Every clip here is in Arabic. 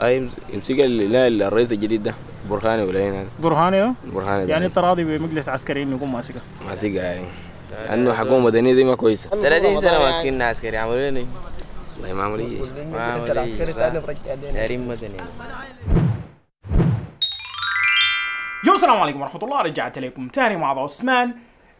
اي يمسك الرئيس الجديد ده برهاني ولا هنا برهاني برهاني يعني انت راضي بمجلس عسكري انه يكون ماسكها؟ ماسكها يعني لانه حكومه مدنيه دي ما كويسه 30 سنه ماسكين عسكري عملوا لنا والله ما عملوا ايه ما عملوا ايه دايرين مدني. جو السلام عليكم ورحمه الله، رجعت لكم تاني مع ابو عثمان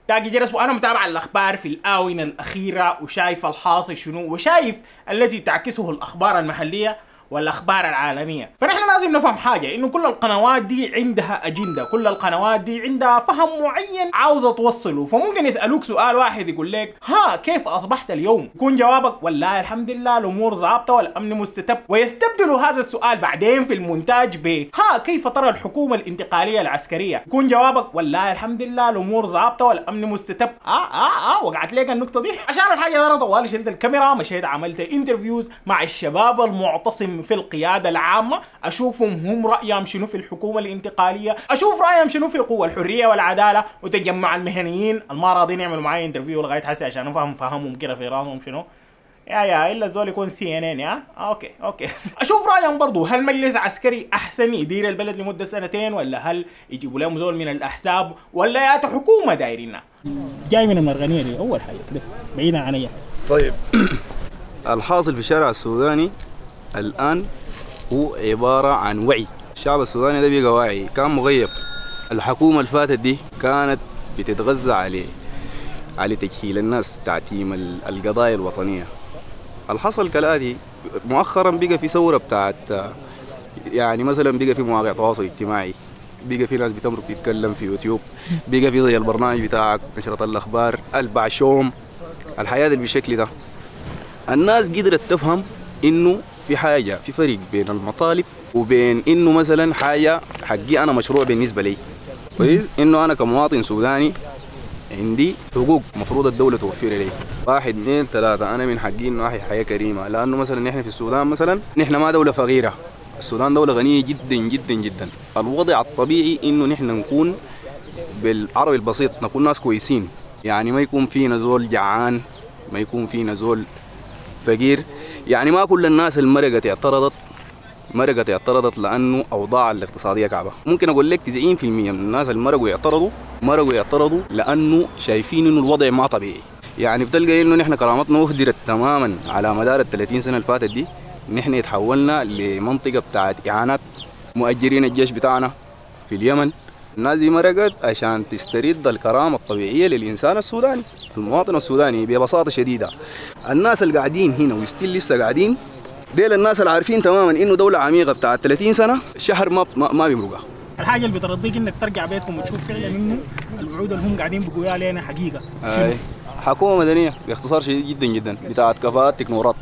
تاجي جرس، وانا متابع الاخبار في الاونه الاخيره وشايف الحاصل شنو وشايف التي تعكسه الاخبار المحليه والاخبار العالميه. فنحن لازم نفهم حاجه، انه كل القنوات دي عندها اجنده، كل القنوات دي عندها فهم معين عاوزه توصله. فممكن يسالوك سؤال واحد يقول لك ها كيف اصبحت اليوم؟ يكون جوابك والله الحمد لله الامور ظابطه والامن مستتب، ويستبدلوا هذا السؤال بعدين في المونتاج ب ها كيف ترى الحكومه الانتقاليه العسكريه؟ يكون جوابك والله الحمد لله الامور ظابطه والامن مستتب. وقعت لك النقطه دي. عشان الحاجه دي انا طوالي شلت الكاميرا، مشيت عملت انترفيوز مع الشباب المعتصم في القيادة العامة، أشوفهم هم رأيهم شنو في الحكومة الانتقالية، أشوف رأيهم شنو في قوى الحرية والعدالة وتجمع المهنيين الما راضين يعملوا معي انترفيو لغاية هسه عشان أفهم فهمهم كده في راسهم شنو. يا إلا الزول يكون CNN يا أوكي أشوف رأيهم برضو، هل مجلس عسكري أحسن يدير البلد لمدة سنتين، ولا هل يجيبوا لهم زول من الأحزاب، ولا يا حكومة دايرينها؟ جاي من المرغنية دي أول حاجة كده بعيدا عن أي حاجة. طيب الحاصل في الشارع السوداني الآن هو عبارة عن وعي. الشعب السوداني ده بيقى واعي، كان مغيب. الحكومة اللي فاتت دي كانت بتتغذى على تجهيل الناس، تعتيم القضايا الوطنية. الحصل كالآتي، مؤخرا بقى في ثورة بتاعت يعني مثلا بقى في مواقع تواصل اجتماعي، بقى في ناس بتمرق تتكلم في يوتيوب، بقى في زي البرنامج بتاعك نشرة الأخبار البعشوم، الحياة اللي بالشكل ده. الناس قدرت تفهم إنه في حاجة، في فرق بين المطالب وبين إنه مثلا حاجة حقي أنا مشروع بالنسبة لي كويس، إنه أنا كمواطن سوداني عندي حقوق مفروض الدولة توفر لي. 1 2 3 أنا من حقي إنه أحيا حياة كريمة، لأنه مثلا نحن في السودان مثلا نحن ما دولة فقيرة، السودان دولة غنية جدا جدا جدا. الوضع الطبيعي إنه نحن نكون بالعربي البسيط نكون ناس كويسين، يعني ما يكون فينا زول جعان، ما يكون فينا زول فقير. يعني ما كل الناس المرقت اعترضت لانه اوضاع الاقتصاديه كعبه. ممكن اقول لك 90% من الناس المرقوا يعترضوا لانه شايفين انه الوضع ما طبيعي. يعني بتلقى انه نحن كرامتنا وهدرت تماما على مدار ال 30 سنه اللي فاتت دي. نحن اتحولنا لمنطقه بتاعت اعانات مؤجرين الجيش بتاعنا في اليمن. الناس دي مرقت عشان تسترد الكرامه الطبيعيه للانسان السوداني، المواطن السوداني ببساطه شديده. الناس اللي قاعدين هنا وستيل لسه قاعدين ديل الناس اللي عارفين تماما انه دوله عميقه بتاعت 30 سنه شهر ما بيمرقها. الحاجه اللي بترضيك انك ترجع بيتكم وتشوف فعلا انه الوعود اللي هم قاعدين بيقولوا علينا حقيقه. حكومه مدنيه باختصار شديد جدا جدا بتاعت كفاءات تكنورات،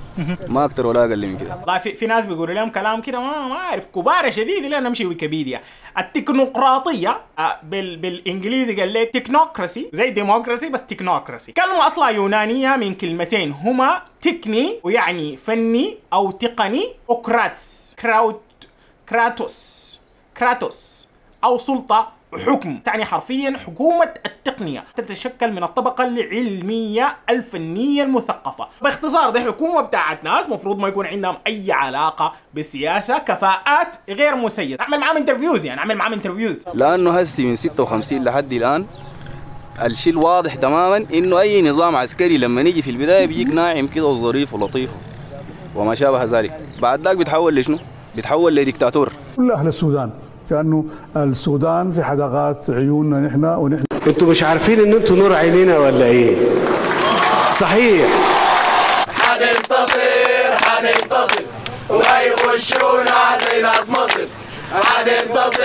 ما اكثر ولا اقل من كده. والله في ناس بيقولوا لهم كلام كده ما اعرف كبار شديد، لان نمشي ويكيبيديا. التكنوقراطيه بالانجليزي قال لك تكنوكراسي زي ديموكراسي بس تكنوكراسي. كلمه اصلا يونانيه من كلمتين هما تكني ويعني فني او تقني، وكراتس كراتوس او سلطه وحكم، تعني حرفيا حكومة التقنية، تتشكل من الطبقة العلمية الفنية المثقفة. باختصار دي حكومة بتاعت ناس مفروض ما يكون عندهم أي علاقة بالسياسة، كفاءات غير مسيرة. نعمل معاهم انترفيوز لأنه هسي من 56 لحد الآن الشيء الواضح تماما إنه أي نظام عسكري لما نيجي في البداية بيجيك ناعم كده وظريف ولطيف وما شابه ذلك، بعد ذاك بيتحول لشنو؟ بيتحول لديكتاتور. كل أهل السودان كأنه السودان في حدقات عيوننا نحن انتوا مش عارفين ان انتوا نور عينينا ولا ايه؟ صحيح. حننتصر وهيخشونا زي ناس مصر. حننتصر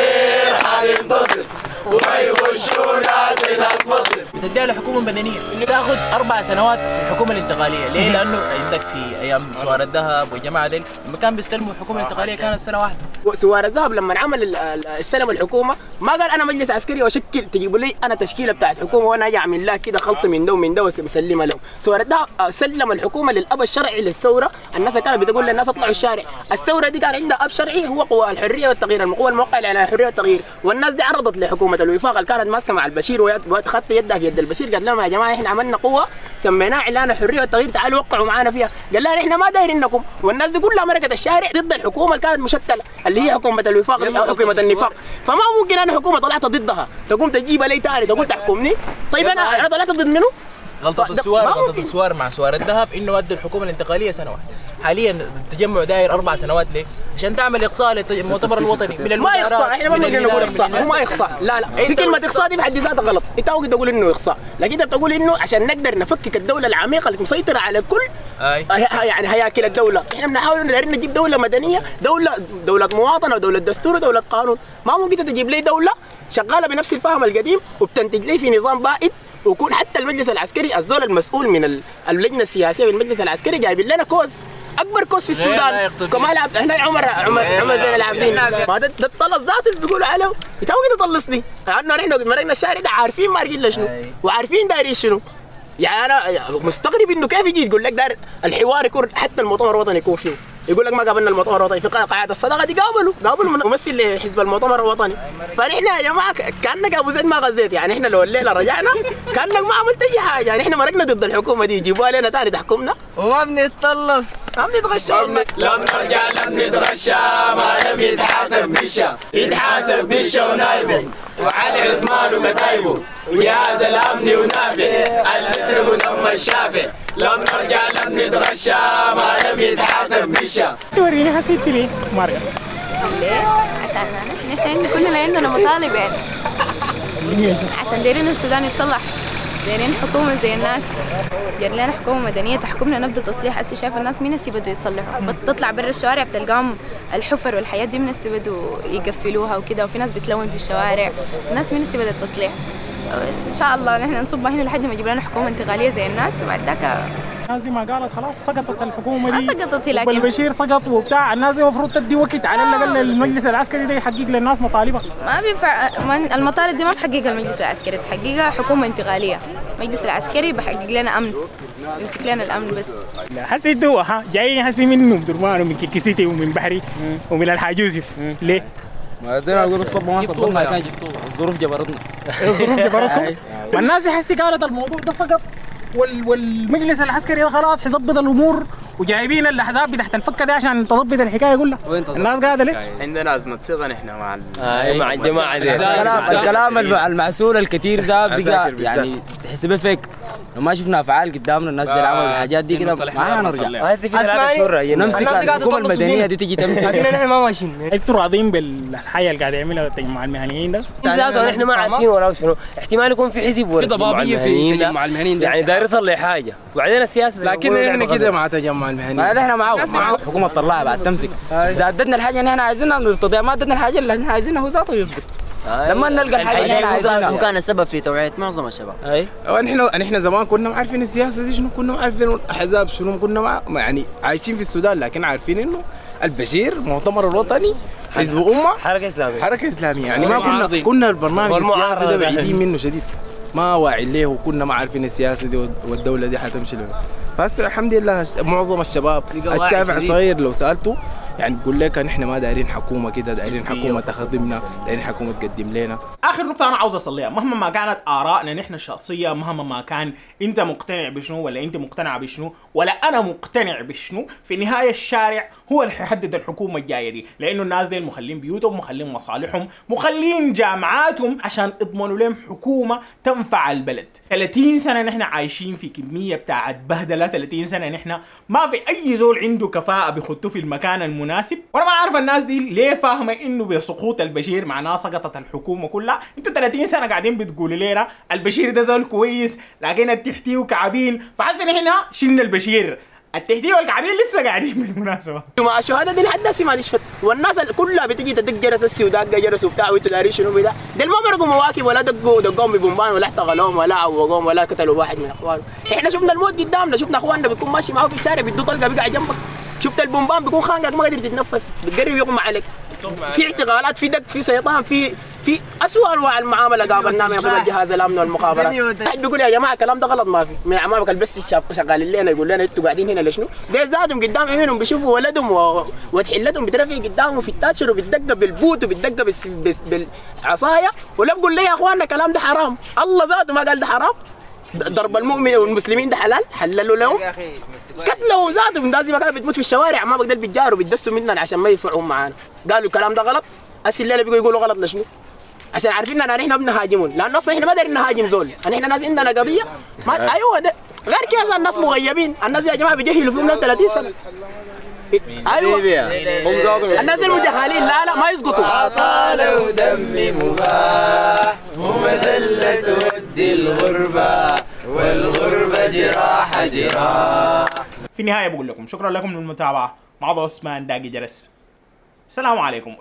وهيخشونا زي ناس مصر. تديها لحكومه مدنيه انه تاخذ 4 سنوات في الحكومه الانتقاليه، ليه؟ لانه عندك في ايام سوار الذهب والجماعه ديل لما كان بيستلموا الحكومه الانتقاليه كانت سنه واحده. سوار الذهب لما عمل استلم الحكومه ما قال انا مجلس عسكري واشكل تجيبوا لي انا تشكيله بتاعت حكومه وانا اجي اعمل لها كده خلط من ده ومن ده ومسلمها لهم. سوار الذهب سلم الحكومه للاب الشرعي للثوره. الناس كانت بتقول للناس اطلعوا الشارع، الثوره دي كان عندها اب شرعي هو قوى الحريه والتغيير، القوى الموقعه على الحريه والتغيير، والناس دي عرضت لحكومه حكومه الوفاق اللي كانت ماسكه مع البشير وخدت يدها في يد البشير، قال لهم يا جماعه احنا عملنا قوه سميناها اعلان الحريه والتغيير، تعالوا وقعوا معانا فيها. قال لها احنا ما دايرينكم، والناس دي كلها مرقت الشارع ضد الحكومه اللي كانت مشتله اللي هي حكومه الوفاق او حكومه النفاق. فما ممكن انا حكومه طلعت ضدها تقوم تجيب لي ثاني تقول تحكمني. طيب انا طلعت ضد منه؟ غلطة السوار مع سوار الذهب انه ادوا الحكومه الانتقاليه سنه واحده. حاليا التجمع داير 4 سنوات ليه؟ عشان تعمل اقصاء للمؤتمر الوطني من ما اقصاء، احنا ما بنقدر نقول اقصاء، هو ما اقصاء، لا في كلمه اقصاء دي بحد ذاتها غلط، انت ممكن تقول انه اقصاء، لكن انت بتقول انه عشان نقدر نفكك الدوله العميقه اللي مسيطره على كل يعني هياكل الدوله، احنا بنحاول انه دايرين نجيب دوله مدنيه، دوله مواطنه ودوله دستور ودوله قانون، ما ممكن تجيب لي دوله شغاله بنفس الفهم القديم وبتنتج لي في نظام بائد، ويكون حتى المجلس العسكري الزول المسؤول من اللجنه السياسيه والمجلس العسكري جايبين لنا كوز اكبر كوز في السودان كمال عبد هنا عمر زين العابدين، ما ده الطلس ذاته اللي بيقولوا عليه، انت ممكن تطلصني لانه نحن مرقنا الشارع ده عارفين مارقين شنو وعارفين دايرين شنو. يعني انا مستغرب انه كيف يجي يقول لك داير الحوار يكون حتى المؤتمر الوطني يكون فيه، يقول لك ما قابلنا المؤتمر الوطني في قاعده الصداقه دي، قابلوا ممثل لحزب المؤتمر الوطني، فنحن يا جماعه كانك ابو زيد ما غزيت، يعني احنا لو الليله رجعنا كانك ما عملت اي حاجه، يعني احنا مرقنا ضد الحكومه دي يجيبوها لنا ثاني تحكمنا وما بنتطلص ما بنتغشى لم نرجع لم نتغشى ما لم يتحاسب بالشا يتحاسب بالشا ونايبه وعلي عثمان وكتايبه وجهاز الامن ونافع الاسر ودم الشافع لم نرجع لم نتغشى ما لم يتحاسب بالشا. توريني حسيت ليه مرة؟ ليه؟ عشان نحن كلنا عندنا مطالب يعني عشان دايرين السودان يتصلح، دايرين حكومة زي الناس، دايرين لنا حكومة مدنية تحكمنا نبدأ تصليح. هسه شايف الناس مين هسه بدوا يتصلحوا، بتطلع برا الشوارع بتلقاهم الحفر والحياة دي من هسه بدوا يقفلوها وكده، وفي ناس بتلون في الشوارع، الناس مين هسه بدأت التصليح. ان شاء الله نحن نصب هنا لحد ما يجيب لنا حكومة انتقالية زي الناس، وبعد ذاك الناس دي ما قالت خلاص سقطت الحكومه دي، ما سقطت هي، لكن والبشير سقط وبتاع، الناس دي المفروض تدي وقت على الاقل المجلس العسكري ده يحقق للناس مطالبها. ما بينفع المطالب دي ما بحققها المجلس العسكري، بحققها حكومه انتقاليه. المجلس العسكري بحقق لنا امن، يمسك لنا الامن بس. حسيتوا جايين حسي من درمان ومن كيكيسيتي ومن بحري ومن الحاج يوسف، ليه؟ ما زي ما اقول الصب ما صبرنا كان الظروف جبرتنا. الظروف جبرتكم؟ والناس دي حسي قالت الموضوع ده سقط والمجلس العسكري خلاص حيظبط الامور، وجايبين الاحزاب دي تحت الفكه دي عشان تظبط الحكايه كلها. الناس قاعده ليه؟ عندنا ازمه صيغه نحن مع الجماعه دي. الكلام المعسول الكتير ده بقى يعني تحسبه فيك، ما شفنا افعال قدامنا، الناس اللي عملوا الحاجات دي كده ما هنرجع. هسه في تلعب حره نمسك الحكومه المدنيه دي تيجي تمسك، لكن احنا ما ماشيين. انتوا راضيين بالحياه اللي قاعد يعملها التجمع المهنيين ده؟ ذاته احنا ما عارفين ولا شنو، احتمال يكون في حزب ولا في ضبابيه في التجمع المهنيين ده، يعني داير يصلح حاجه، وبعدين السياسه لكن احنا كده مع التجمع المهني، احنا معاه الحكومه تطلعها بعد تمسك، اذا ادتنا الحاجه اللي احنا عايزينها نرتضيها، ما ادتنا الحاجه اللي احنا عايزينها هو ذاته يسقط. لما نلقى الحاجه اللي احنا عايزينها هو كان السبب في توعيه معظم الشباب. نحن زمان كنا عارفين السياسه دي شنو، كنا عارفين الاحزاب شنو، كنا يعني عايشين في السودان، لكن عارفين انه البشير المؤتمر الوطني حزب امه حركه اسلاميه يعني ما كنا البرنامج السياسي ده بعيدين منه شديد، ما واعي ليه، وكنا ما عارفين السياسه دي والدوله دي حتمشي لنا. فهسه الحمد لله معظم الشباب الشافع الصغير لو سالته يعني بقول لك نحن ما دايرين حكومه كده، دايرين حكومه تخدمنا، دايرين حكومه تقدم لنا. اخر نقطه انا عاوز اصليها، مهما ما كانت ارائنا نحن الشخصيه، مهما ما كان انت مقتنع بشنو ولا انت مقتنع بشنو ولا انا مقتنع بشنو، في النهايه الشارع هو اللي حيحدد الحكومه الجايه دي، لانه الناس دي مخلين بيوتهم، مخلين مصالحهم، مخلين جامعاتهم عشان يضمنوا لهم حكومه تنفع البلد. 30 سنه نحن عايشين في كميه بتاعت بهدله، 30 سنه نحن ما في اي زول عنده كفاءه بيخطوا في المكان المناسب، وانا ما عارف الناس دي ليه فاهمه انه بسقوط البشير معناه سقطت الحكومه كلها. انتوا 30 سنه قاعدين بتقولوا لنا البشير ده زول كويس، لكن التحتيه وكعبين، فحسن احنا شلنا البشير، التحتيه والكعبين لسه قاعدين بالمناسبه. مع الشهاده دي لحد هسه ما نشفت، والناس كلها بتجي تدق جرس السي ودق جرس وبتاع، وانتوا دارين شنو بدا؟ دول ما مرقوا مواكب ولا دقوهم ببومبان ولا احتغلوهم ولا عوقوهم ولا قتلوا واحد من اخوانهم. احنا شفنا الموت قدامنا، شفنا اخواننا بيكون ماشي معه في الشارع بيدوا طلقه بيقع جنبك، شفت البومبان بيكون خانقك ما قادر تتنفس بتقرب يغمى عليك. في اعتقالات، في دق، في سيطان، في اسوء انواع المعامله قابلناها من قبل الجهاز الامن والمخابرات. واحد بيقول يا جماعه الكلام ده غلط، ما في من عمامك البس الشاب شغالين لنا يقول لنا انتوا قاعدين هنا لشنو؟ دي ذاتهم قدام عيونهم بيشوفوا ولدهم وتحلتهم بترفع قدامهم في التاتشر وبتدق بالبوت وبتدق بالعصايه، ولا بقول لي يا اخواننا الكلام ده حرام. الله ذاته ما قال ده حرام. ضرب المؤمن والمسلمين ده حلال، حللوا لهم قتلهم ذاتهم. الناس دي ما كانت بتموت في الشوارع، ما بقدر بيتجاروا بيدسوا مننا عشان ما يدفعون معانا. قالوا الكلام ده غلط، هسه الليله بيقولوا يقولوا غلط لشنو؟ عشان عارفين اننا نحن بنهاجمون، لانه اصلا احنا ما دايرين نهاجم زول، نحن ناس عندنا قضيه ايوه ده غير كذا. الناس مغيبين، الناس دي يا جماعه بيجهلوا فيهم 30 سنه. ايوه الناس المجهلين لا ما يسقطوا. عطاله ودمي مباح ومذله تودي الغربه والغربه جراح جراح. في النهايه بقول لكم شكرا لكم للمتابعه. معاذ عثمان داقي جرس. السلام عليكم.